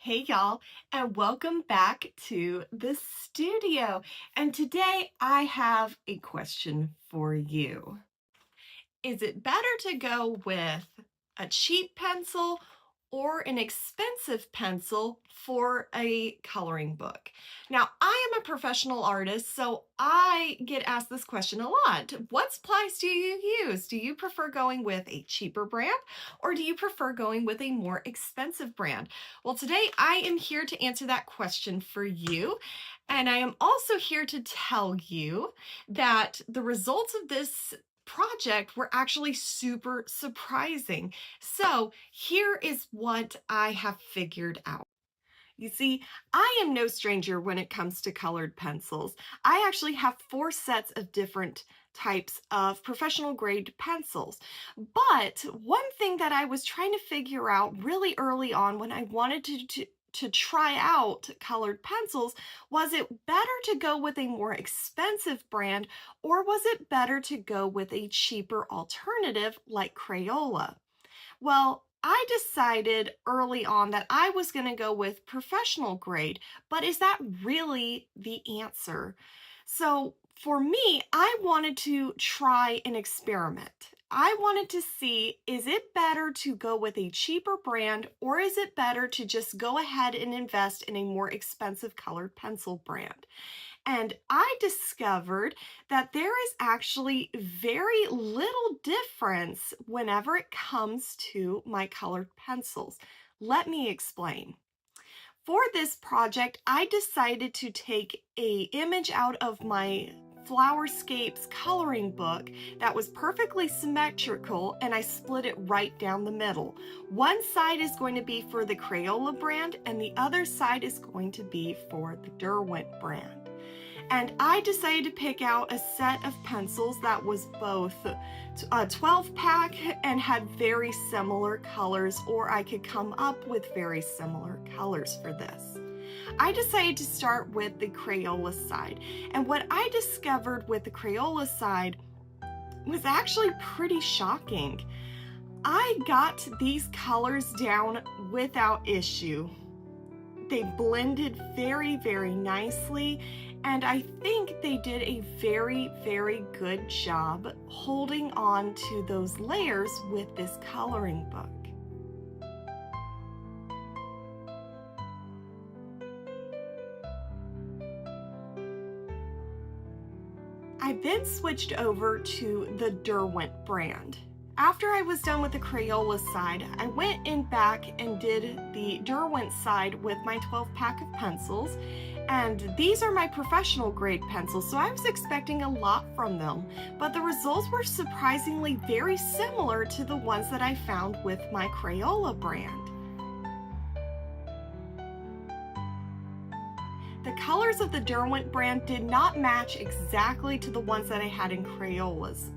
Hey y'all, and welcome back to the studio. And today I have a question for you. Is it better to go with a cheap pencil or an expensive pencil for a coloring book? Now, I am a professional artist, so I get asked this question a lot. What supplies do you use? Do you prefer going with a cheaper brand or do you prefer going with a more expensive brand? Well, today I am here to answer that question for you. And I am also here to tell you that the results of this project were actually super surprising. So here is what I have figured out. You see, I am no stranger when it comes to colored pencils. I actually have 4 sets of different types of professional grade pencils. But one thing that I was trying to figure out really early on when I wanted to try out colored pencils, was it better to go with a more expensive brand or was it better to go with a cheaper alternative like Crayola? Well, I decided early on that I was going to go with professional grade, but is that really the answer? So for me, I wanted to try an experiment. I wanted to see, is it better to go with a cheaper brand or is it better to just go ahead and invest in a more expensive colored pencil brand? And I discovered that there is actually very little difference whenever it comes to my colored pencils. Let me explain. For this project, I decided to take an image out of my Flowerscapes coloring book that was perfectly symmetrical and I split it right down the middle. One side is going to be for the Crayola brand and the other side is going to be for the Derwent brand. And I decided to pick out a set of pencils that was both a 12 pack and had very similar colors, or I could come up with very similar colors for this. I decided to start with the Crayola side, and what I discovered with the Crayola side was actually pretty shocking. I got these colors down without issue. They blended very, very nicely, and I think they did a very, very good job holding on to those layers with this coloring book. I then switched over to the Derwent brand. After I was done with the Crayola side, I went in back and did the Derwent side with my 12 pack of pencils. And these are my professional grade pencils, so I was expecting a lot from them. But the results were surprisingly very similar to the ones that I found with my Crayola brand. The colors of the Derwent brand did not match exactly to the ones that I had in Crayola's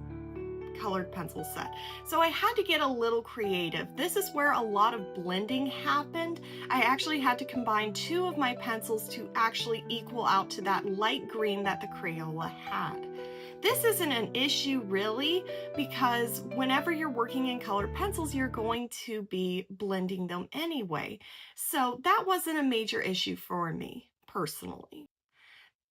colored pencil set. So I had to get a little creative. This is where a lot of blending happened. I actually had to combine 2 of my pencils to actually equal out to that light green that the Crayola had. This isn't an issue really, because whenever you're working in colored pencils, you're going to be blending them anyway. So that wasn't a major issue for me personally.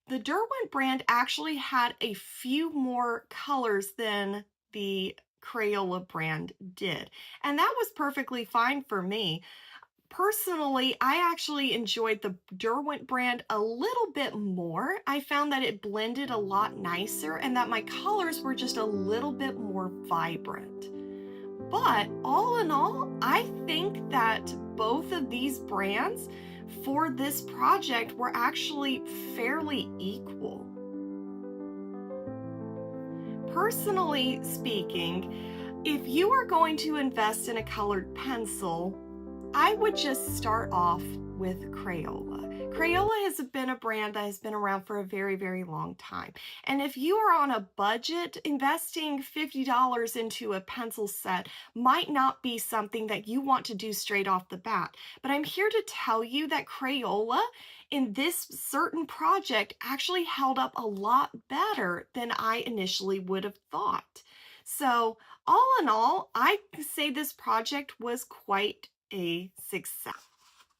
The Derwent brand actually had a few more colors than the Crayola brand did, and that was perfectly fine for me. Personally, I actually enjoyed the Derwent brand a little bit more. I found that it blended a lot nicer and that my colors were just a little bit more vibrant. But all in all, I think that both of these brands for this project were actually fairly equal. Personally speaking, if you are going to invest in a colored pencil, I would just start off with Crayola. Crayola has been a brand that has been around for a very, very long time. And if you are on a budget, investing $50 into a pencil set might not be something that you want to do straight off the bat. But I'm here to tell you that Crayola in this certain project actually held up a lot better than I initially would have thought. So all in all, I say this project was quite a success.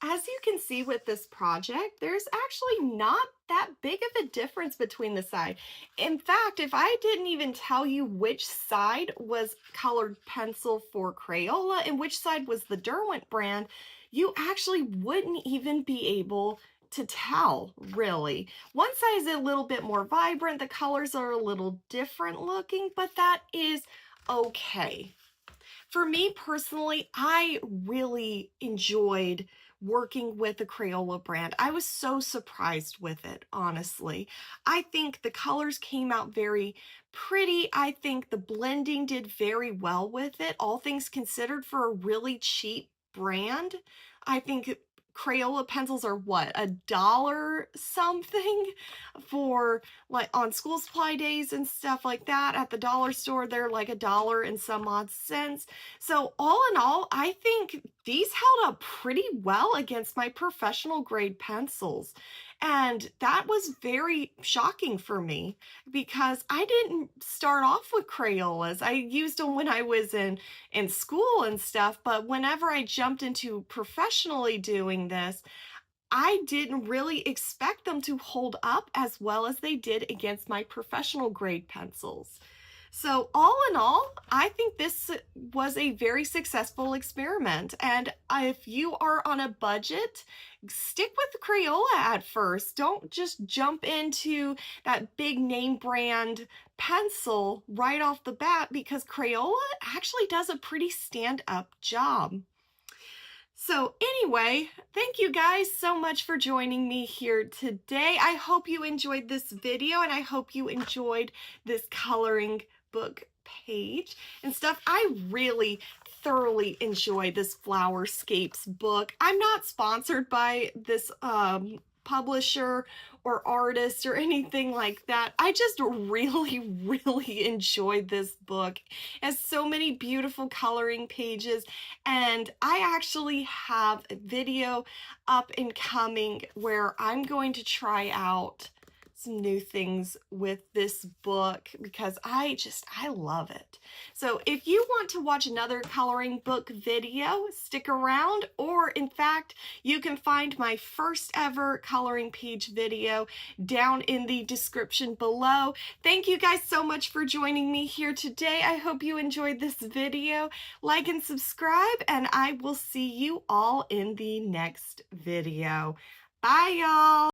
As you can see with this project, there's actually not that big of a difference between the side. In fact, if I didn't even tell you which side was colored pencil for Crayola and which side was the Derwent brand, you actually wouldn't even be able to tell, really. One side is a little bit more vibrant, the colors are a little different looking, but that is okay. For me personally, I really enjoyed working with the Crayola brand. I was so surprised with it, honestly. I think the colors came out very pretty. I think the blending did very well with it, all things considered for a really cheap brand. I think Crayola pencils are what, $1 something for like on school supply days and stuff like that. At the dollar store, they're like $1 and some odd cents. So all in all, I think these held up pretty well against my professional grade pencils. And that was very shocking for me because I didn't start off with Crayolas. I used them when I was in school and stuff, but whenever I jumped into professionally doing this, I didn't really expect them to hold up as well as they did against my professional grade pencils. So all in all, I think this was a very successful experiment. And if you are on a budget, stick with Crayola at first. Don't just jump into that big name brand pencil right off the bat because Crayola actually does a pretty stand-up job. So anyway, thank you guys so much for joining me here today. I hope you enjoyed this video and I hope you enjoyed this coloring book page and stuff. I really thoroughly enjoy this Flowerscapes book. I'm not sponsored by this publisher or artist or anything like that. I just really enjoyed this book. It has so many beautiful coloring pages, and I actually have a video up and coming where I'm going to try out some new things with this book because I love it. So if you want to watch another coloring book video, stick around, or in fact, you can find my first ever coloring page video down in the description below. Thank you guys so much for joining me here today. I hope you enjoyed this video. Like and subscribe, and I will see you all in the next video. Bye, y'all.